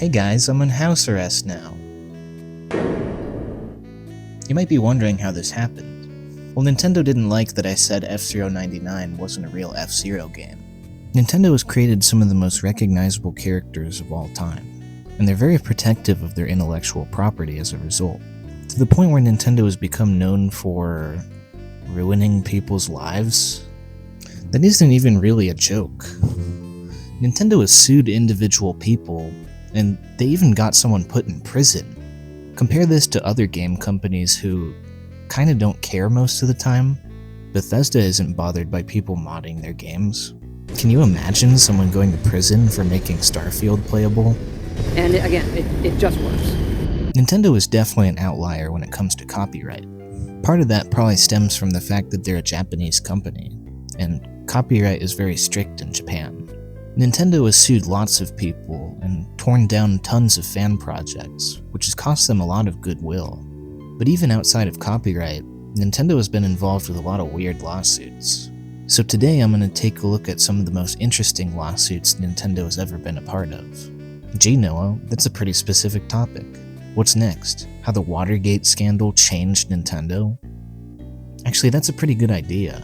Hey guys, I'm on house arrest now. You might be wondering how this happened. Well, Nintendo didn't like that I said F-Zero 99 wasn't a real F-Zero game. Nintendo has created some of the most recognizable characters of all time, and they're very protective of their intellectual property as a result, to the point where Nintendo has become known for ruining people's lives. That isn't even really a joke. Nintendo has sued individual people, and they even got someone put in prison. Compare this to other game companies who kinda don't care most of the time. Bethesda isn't bothered by people modding their games. Can you imagine someone going to prison for making Starfield playable? And again, it just works. Nintendo is definitely an outlier when it comes to copyright. Part of that probably stems from the fact that they're a Japanese company, and copyright is very strict in Japan. Nintendo has sued lots of people and torn down tons of fan projects, which has cost them a lot of goodwill. But even outside of copyright, Nintendo has been involved with a lot of weird lawsuits. So today I'm going to take a look at some of the most interesting lawsuits Nintendo has ever been a part of. Gee Noah, that's a pretty specific topic. What's next? How the Watergate scandal changed Nintendo? Actually, that's a pretty good idea.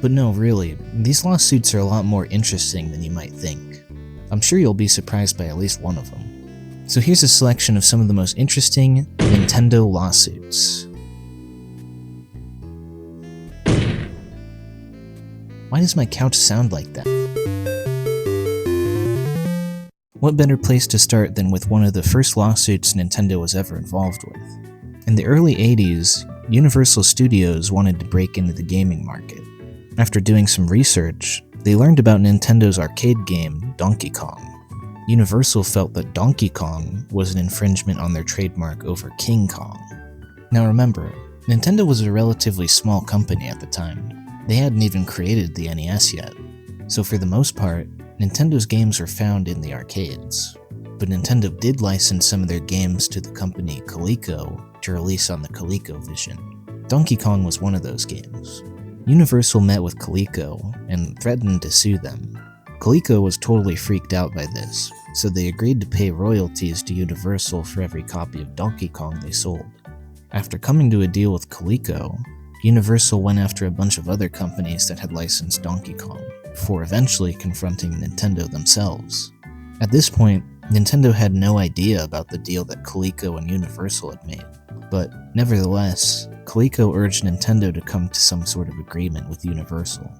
But no, really, these lawsuits are a lot more interesting than you might think. I'm sure you'll be surprised by at least one of them. So here's a selection of some of the most interesting Nintendo lawsuits. Why does my couch sound like that? What better place to start than with one of the first lawsuits Nintendo was ever involved with? In the early 80s, Universal Studios wanted to break into the gaming market. After doing some research, they learned about Nintendo's arcade game, Donkey Kong. Universal felt that Donkey Kong was an infringement on their trademark over King Kong. Now remember, Nintendo was a relatively small company at the time. They hadn't even created the NES yet. So for the most part, Nintendo's games were found in the arcades. But Nintendo did license some of their games to the company Coleco to release on the ColecoVision. Donkey Kong was one of those games. Universal met with Coleco and threatened to sue them. Coleco was totally freaked out by this, so they agreed to pay royalties to Universal for every copy of Donkey Kong they sold. After coming to a deal with Coleco, Universal went after a bunch of other companies that had licensed Donkey Kong, before eventually confronting Nintendo themselves. At this point, Nintendo had no idea about the deal that Coleco and Universal had made, but nevertheless, Coleco urged Nintendo to come to some sort of agreement with Universal.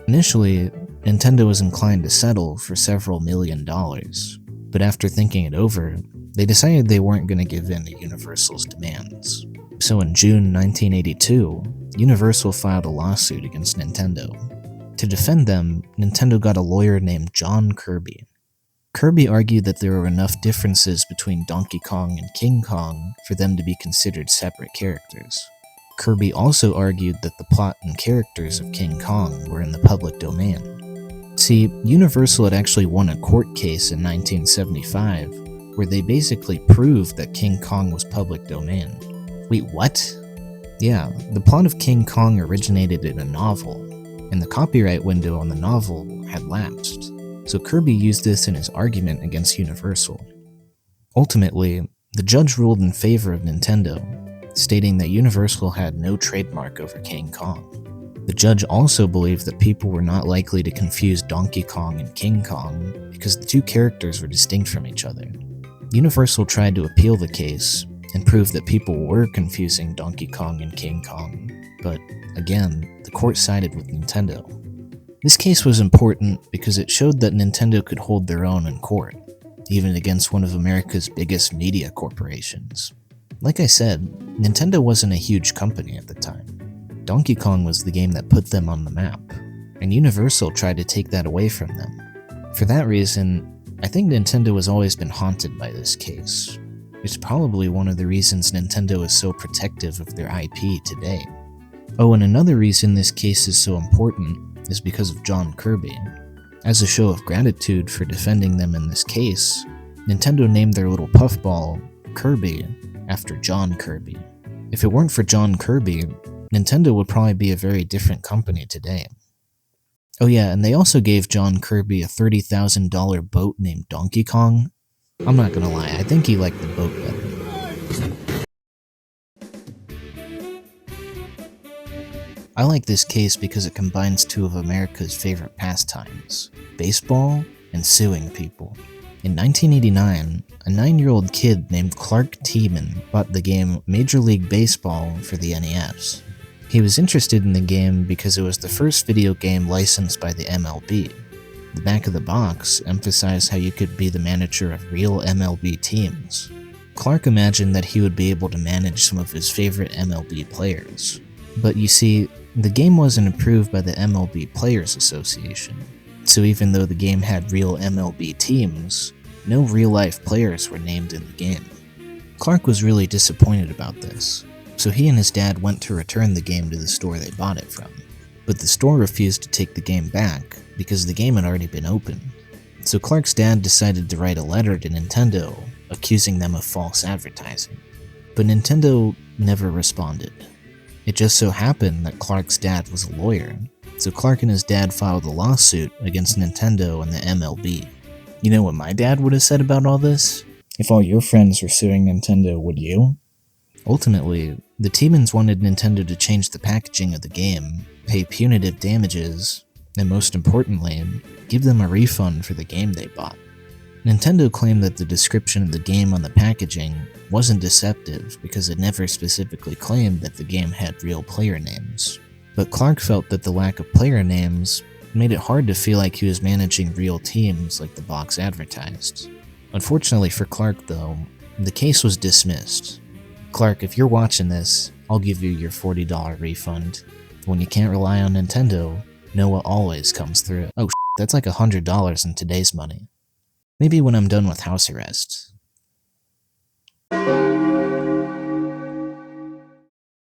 Initially, Nintendo was inclined to settle for several $1,000,000, but after thinking it over, they decided they weren't going to give in to Universal's demands. So in June 1982, Universal filed a lawsuit against Nintendo. To defend them, Nintendo got a lawyer named John Kirby. Kirby argued that there were enough differences between Donkey Kong and King Kong for them to be considered separate characters. Kirby also argued that the plot and characters of King Kong were in the public domain. See, Universal had actually won a court case in 1975, where they basically proved that King Kong was public domain. Wait, what? Yeah, the plot of King Kong originated in a novel, and the copyright window on the novel had lapsed, so Kirby used this in his argument against Universal. Ultimately, the judge ruled in favor of Nintendo, stating that Universal had no trademark over King Kong. The judge also believed that people were not likely to confuse Donkey Kong and King Kong because the two characters were distinct from each other. Universal tried to appeal the case and prove that people were confusing Donkey Kong and King Kong, but again, the court sided with Nintendo. This case was important because it showed that Nintendo could hold their own in court, even against one of America's biggest media corporations. Like I said, Nintendo wasn't a huge company at the time. Donkey Kong was the game that put them on the map, and Universal tried to take that away from them. For that reason, I think Nintendo has always been haunted by this case. It's probably one of the reasons Nintendo is so protective of their IP today. Oh, and another reason this case is so important is because of John Kirby. As a show of gratitude for defending them in this case, Nintendo named their little puffball Kirby after John Kirby. If it weren't for John Kirby, Nintendo would probably be a very different company today. Oh yeah, and they also gave John Kirby a $30,000 boat named Donkey Kong. I'm not gonna lie, I think he liked the boat better. I like this case because it combines two of America's favorite pastimes, baseball and suing people. In 1989, a 9-year-old kid named Clark Tiemann bought the game Major League Baseball for the NES. He was interested in the game because it was the first video game licensed by the MLB. The back of the box emphasized how you could be the manager of real MLB teams. Clark imagined that he would be able to manage some of his favorite MLB players. But you see, the game wasn't approved by the MLB Players Association, so even though the game had real MLB teams, no real-life players were named in the game. Clark was really disappointed about this, so he and his dad went to return the game to the store they bought it from. But the store refused to take the game back because the game had already been opened. So Clark's dad decided to write a letter to Nintendo, accusing them of false advertising. But Nintendo never responded. It just so happened that Clark's dad was a lawyer, so Clark and his dad filed a lawsuit against Nintendo and the MLB. You know what my dad would have said about all this? If all your friends were suing Nintendo, would you? Ultimately, the Tiemans wanted Nintendo to change the packaging of the game, pay punitive damages, and most importantly, give them a refund for the game they bought. Nintendo claimed that the description of the game on the packaging wasn't deceptive because it never specifically claimed that the game had real player names. But Clark felt that the lack of player names made it hard to feel like he was managing real teams like the box advertised. Unfortunately for Clark though, the case was dismissed. Clark, if you're watching this, I'll give you your $40 refund. When you can't rely on Nintendo, Noah always comes through. Oh that's like $100 in today's money. Maybe when I'm done with house arrest.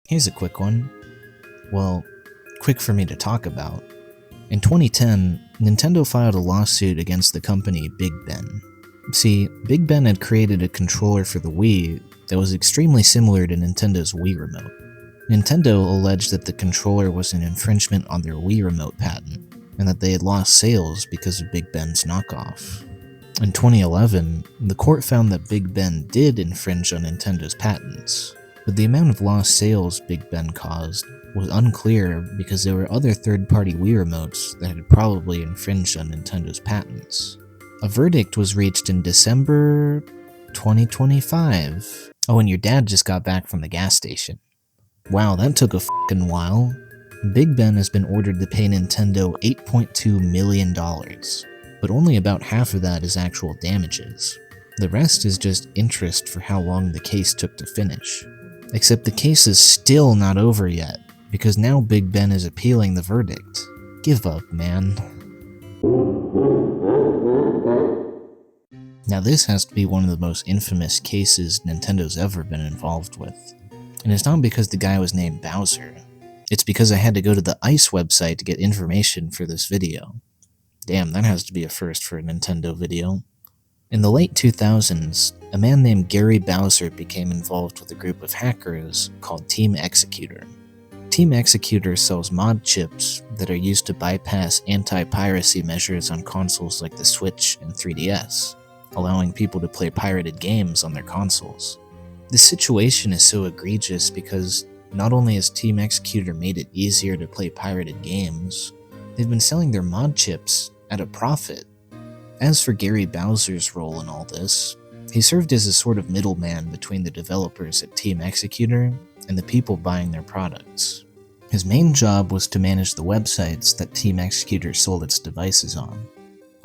Here's a quick one. Well, quick for me to talk about. In 2010, Nintendo filed a lawsuit against the company Big Ben. See, Big Ben had created a controller for the Wii that was extremely similar to Nintendo's Wii Remote. Nintendo alleged that the controller was an infringement on their Wii Remote patent, and that they had lost sales because of Big Ben's knockoff. In 2011, the court found that Big Ben did infringe on Nintendo's patents, but the amount of lost sales Big Ben caused was unclear because there were other third-party Wii remotes that had probably infringed on Nintendo's patents. A verdict was reached in December 2025. Oh, and your dad just got back from the gas station. Wow, that took a fucking while. Big Ben has been ordered to pay Nintendo $8.2 million. But only about half of that is actual damages. The rest is just interest for how long the case took to finish. Except the case is still not over yet, because now Big Ben is appealing the verdict. Give up, man. Now this has to be one of the most infamous cases Nintendo's ever been involved with. And it's not because the guy was named Bowser. It's because I had to go to the ICE website to get information for this video. Damn, that has to be a first for a Nintendo video. In the late 2000s, a man named Gary Bowser became involved with a group of hackers called Team Executor. Team Executor sells mod chips that are used to bypass anti-piracy measures on consoles like the Switch and 3DS, allowing people to play pirated games on their consoles. This situation is so egregious because not only has Team Executor made it easier to play pirated games, they've been selling their mod chips at a profit. As for Gary Bowser's role in all this, he served as a sort of middleman between the developers at Team Executor and the people buying their products. His main job was to manage the websites that Team Executor sold its devices on.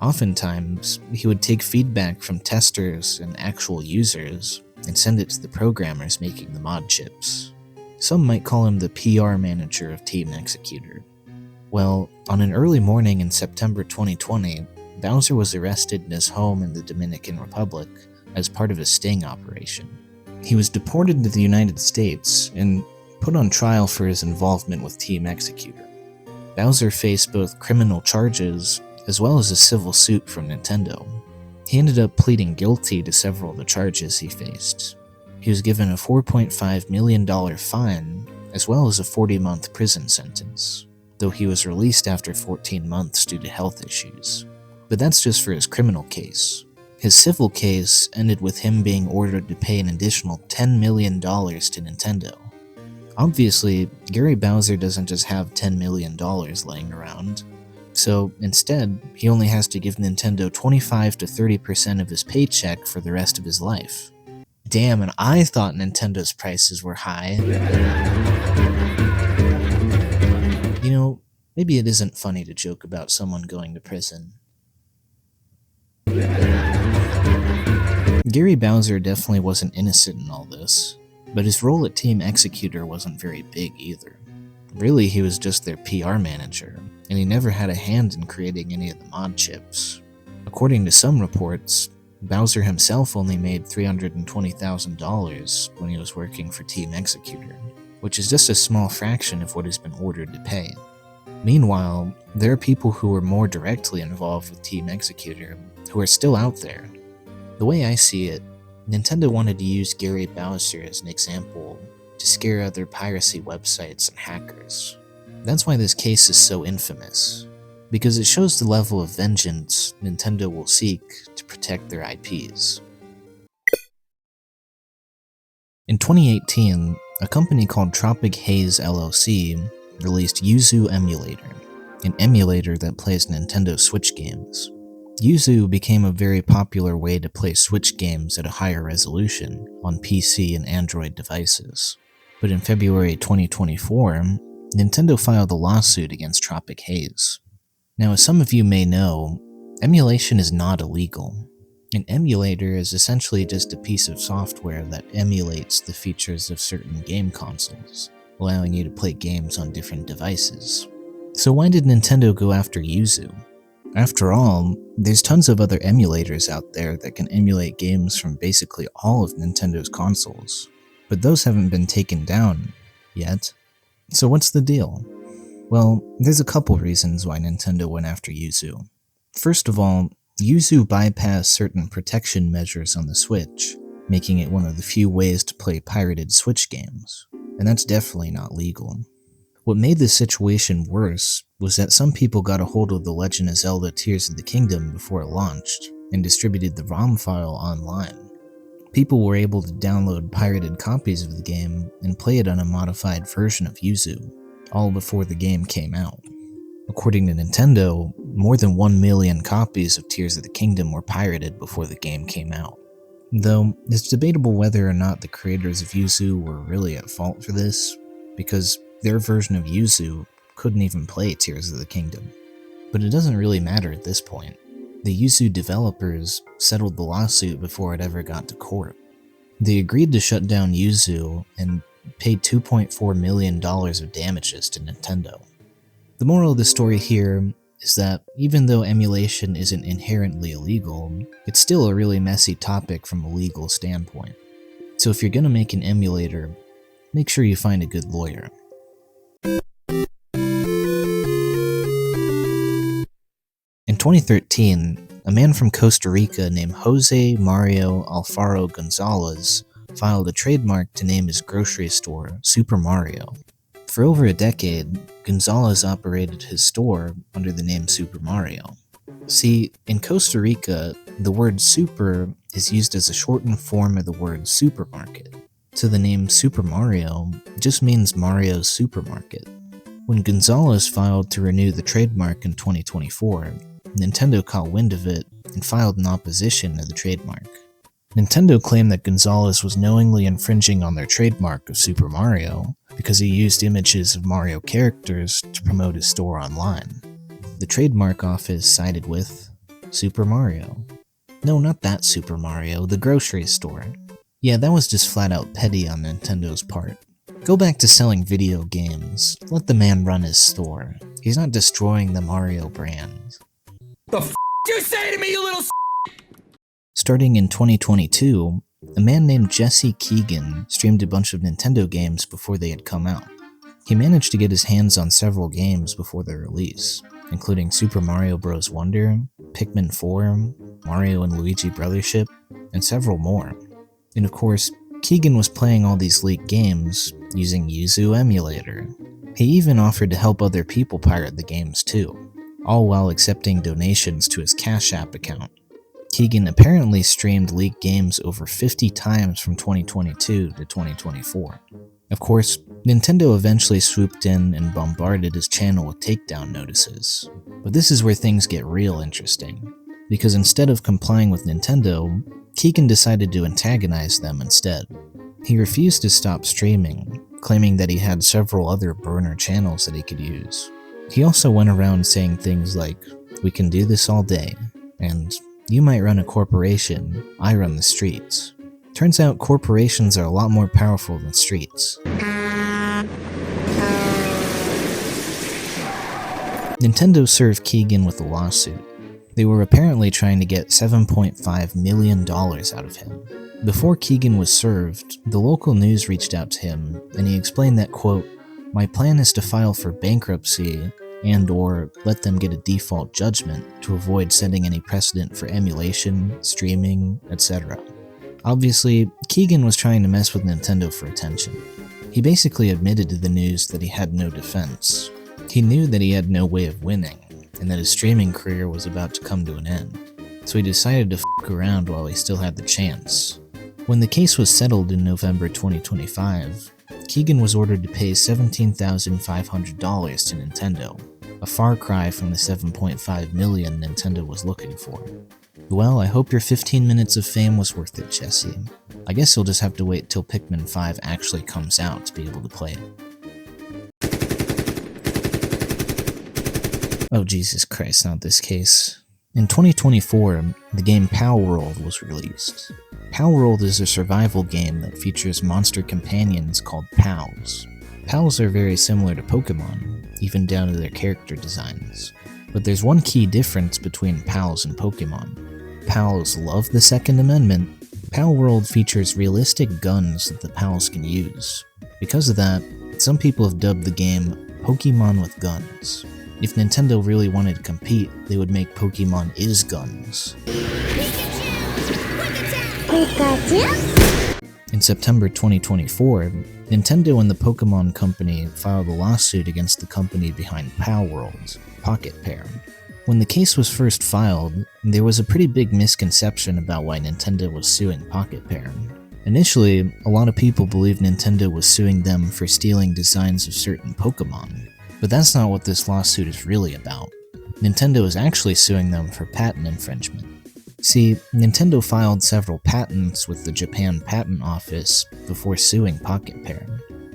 Oftentimes, he would take feedback from testers and actual users and send it to the programmers making the mod chips. Some might call him the PR manager of Team Executor. Well, on an early morning in September 2020, Bowser was arrested in his home in the Dominican Republic as part of a sting operation. He was deported to the United States and put on trial for his involvement with Team Executor. Bowser faced both criminal charges as well as a civil suit from Nintendo. He ended up pleading guilty to several of the charges he faced. He was given a $4.5 million fine as well as a 40-month prison sentence, though he was released after 14 months due to health issues. But that's just for his criminal case. His civil case ended with him being ordered to pay an additional $10 million to Nintendo. Obviously, Gary Bowser doesn't just have $10 million laying around, so instead, he only has to give Nintendo 25 to 30% of his paycheck for the rest of his life. Damn, and I thought Nintendo's prices were high. You know, maybe it isn't funny to joke about someone going to prison. Gary Bowser definitely wasn't innocent in all this, but his role at Team Executor wasn't very big either. Really, he was just their PR manager, and he never had a hand in creating any of the mod chips. According to some reports, Bowser himself only made $320,000 when he was working for Team Executor, which is just a small fraction of what he's been ordered to pay. Meanwhile, there are people who were more directly involved with Team Executor who are still out there. The way I see it, Nintendo wanted to use Gary Bowser as an example to scare other piracy websites and hackers. That's why this case is so infamous, because it shows the level of vengeance Nintendo will seek to protect their IPs. In 2018, a company called Tropic Haze LLC released Yuzu Emulator, an emulator that plays Nintendo Switch games. Yuzu became a very popular way to play Switch games at a higher resolution on PC and Android devices. But in February 2024, Nintendo filed a lawsuit against Tropic Haze. Now, as some of you may know, emulation is not illegal. An emulator is essentially just a piece of software that emulates the features of certain game consoles, allowing you to play games on different devices. So why did Nintendo go after Yuzu? After all, there's tons of other emulators out there that can emulate games from basically all of Nintendo's consoles, but those haven't been taken down yet. So what's the deal? Well, there's a couple reasons why Nintendo went after Yuzu. First of all, Yuzu bypassed certain protection measures on the Switch, making it one of the few ways to play pirated Switch games, and that's definitely not legal. What made the situation worse was that some people got a hold of the Legend of Zelda Tears of the Kingdom before it launched, and distributed the ROM file online. People were able to download pirated copies of the game and play it on a modified version of Yuzu, all before the game came out. According to Nintendo, more than 1 million copies of Tears of the Kingdom were pirated before the game came out. Though, it's debatable whether or not the creators of Yuzu were really at fault for this, because their version of Yuzu couldn't even play Tears of the Kingdom. But it doesn't really matter at this point. The Yuzu developers settled the lawsuit before it ever got to court. They agreed to shut down Yuzu and paid $2.4 million of damages to Nintendo. The moral of the story here is that even though emulation isn't inherently illegal, it's still a really messy topic from a legal standpoint. So if you're gonna make an emulator, make sure you find a good lawyer. In 2013, a man from Costa Rica named Jose Mario Alfaro Gonzalez filed a trademark to name his grocery store Super Mario. For over a decade, Gonzalez operated his store under the name Super Mario. See, in Costa Rica, the word super is used as a shortened form of the word supermarket, so the name Super Mario just means Mario's supermarket. When Gonzalez filed to renew the trademark in 2024, Nintendo caught wind of it and filed in opposition to the trademark. Nintendo claimed that Gonzalez was knowingly infringing on their trademark of Super Mario because he used images of Mario characters to promote his store online. The trademark office sided with Super Mario. No, not that Super Mario, the grocery store. Yeah, that was just flat out petty on Nintendo's part. Go back to selling video games. Let the man run his store. He's not destroying the Mario brand. The f*** you say to me, you little s***? Starting in 2022, a man named Jesse Keegan streamed a bunch of Nintendo games before they had come out. He managed to get his hands on several games before their release, including Super Mario Bros. Wonder, Pikmin 4, Mario and Luigi Brothership, and several more. And of course, Keegan was playing all these leaked games using Yuzu Emulator. He even offered to help other people pirate the games too, all while accepting donations to his Cash App account. Keegan apparently streamed leaked games over 50 times from 2022 to 2024. Of course, Nintendo eventually swooped in and bombarded his channel with takedown notices. But this is where things get real interesting, because instead of complying with Nintendo, Keegan decided to antagonize them instead. He refused to stop streaming, claiming that he had several other burner channels that he could use. He also went around saying things like, "We can do this all day," and "You might run a corporation, I run the streets." Turns out corporations are a lot more powerful than streets. Nintendo served Keegan with a lawsuit. They were apparently trying to get $7.5 million out of him. Before Keegan was served, the local news reached out to him, and he explained that, quote, "My plan is to file for bankruptcy and/or let them get a default judgment to avoid setting any precedent for emulation, streaming, etc." Obviously, Keegan was trying to mess with Nintendo for attention. He basically admitted to the news that he had no defense. He knew that he had no way of winning, and that his streaming career was about to come to an end, so he decided to f*** around while he still had the chance. When the case was settled in November 2025, Keegan was ordered to pay $17,500 to Nintendo, a far cry from the $7.5 million Nintendo was looking for. Well, I hope your 15 minutes of fame was worth it, Jesse. I guess you'll just have to wait till Pikmin 5 actually comes out to be able to play it. Oh Jesus Christ, not this case. In 2024, the game Palworld was released. Palworld is a survival game that features monster companions called pals. Pals are very similar to Pokemon, even down to their character designs. But there's one key difference between pals and Pokemon. Pals love the Second Amendment. Palworld features realistic guns that the pals can use. Because of that, some people have dubbed the game Pokemon with Guns. If Nintendo really wanted to compete, they would make Pokemon is Guns. In September 2024, Nintendo and the Pokemon Company filed a lawsuit against the company behind Palworld, Pocket Pair. When the case was first filed, there was a pretty big misconception about why Nintendo was suing Pocket Pair. Initially, a lot of people believed Nintendo was suing them for stealing designs of certain Pokemon. But that's not what this lawsuit is really about. Nintendo is actually suing them for patent infringement. See, Nintendo filed several patents with the Japan Patent Office before suing Pocket Pair.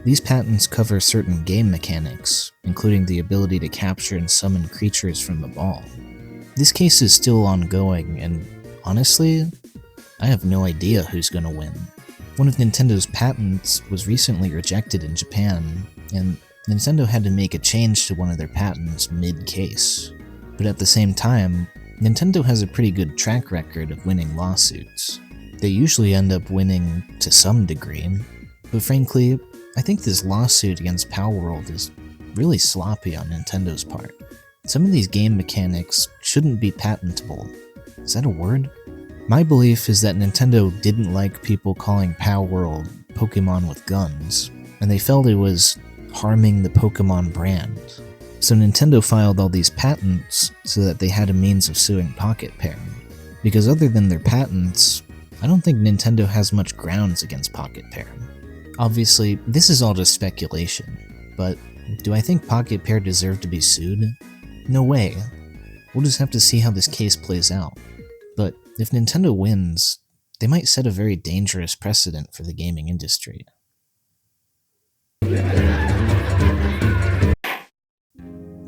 These patents cover certain game mechanics, including the ability to capture and summon creatures from the ball. This case is still ongoing, and honestly, I have no idea who's gonna win. One of Nintendo's patents was recently rejected in Japan, and Nintendo had to make a change to one of their patents mid-case. But at the same time, Nintendo has a pretty good track record of winning lawsuits. They usually end up winning to some degree, but frankly, I think this lawsuit against Palworld is really sloppy on Nintendo's part. Some of these game mechanics shouldn't be patentable. Is that a word? My belief is that Nintendo didn't like people calling Palworld Pokemon with Guns, and they felt it was harming the Pokemon brand. So Nintendo filed all these patents so that they had a means of suing Pocket Pair. Because other than their patents, I don't think Nintendo has much grounds against Pocket Pair. Obviously, this is all just speculation, but do I think Pocket Pair deserve to be sued? No way. We'll just have to see how this case plays out. But if Nintendo wins, they might set a very dangerous precedent for the gaming industry.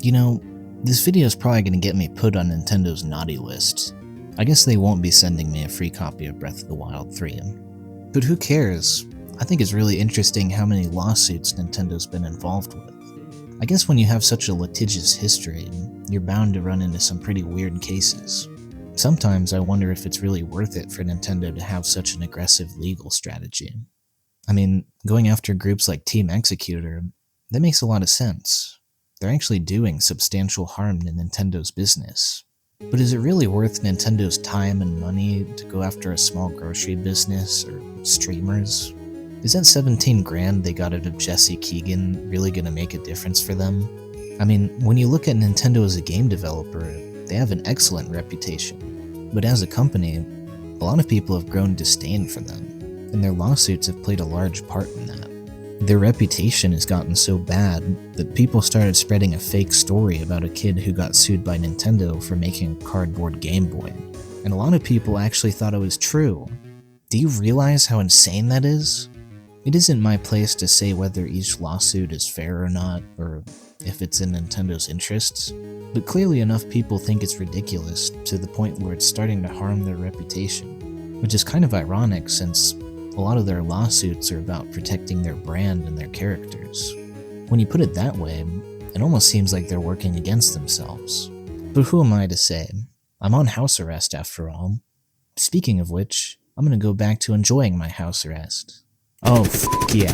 You know, this video is probably going to get me put on Nintendo's naughty list. I guess they won't be sending me a free copy of Breath of the Wild 3. But who cares? I think it's really interesting how many lawsuits Nintendo's been involved with. I guess when you have such a litigious history, you're bound to run into some pretty weird cases. Sometimes I wonder if it's really worth it for Nintendo to have such an aggressive legal strategy. I mean, going after groups like Team Executor, that makes a lot of sense. They're actually doing substantial harm to Nintendo's business. But is it really worth Nintendo's time and money to go after a small grocery business or streamers? Is that 17 grand they got out of Jesse Keegan really gonna make a difference for them? I mean, when you look at Nintendo as a game developer, they have an excellent reputation. But as a company, a lot of people have grown disdain for them, and their lawsuits have played a large part in that. Their reputation has gotten so bad that people started spreading a fake story about a kid who got sued by Nintendo for making a cardboard Game Boy, and a lot of people actually thought it was true. Do you realize how insane that is? It isn't my place to say whether each lawsuit is fair or not, or if it's in Nintendo's interests, but clearly enough people think it's ridiculous to the point where it's starting to harm their reputation, which is kind of ironic since a lot of their lawsuits are about protecting their brand and their characters. When you put it that way, it almost seems like they're working against themselves. But who am I to say? I'm on house arrest after all. Speaking of which, I'm gonna go back to enjoying my house arrest. Oh, yeah.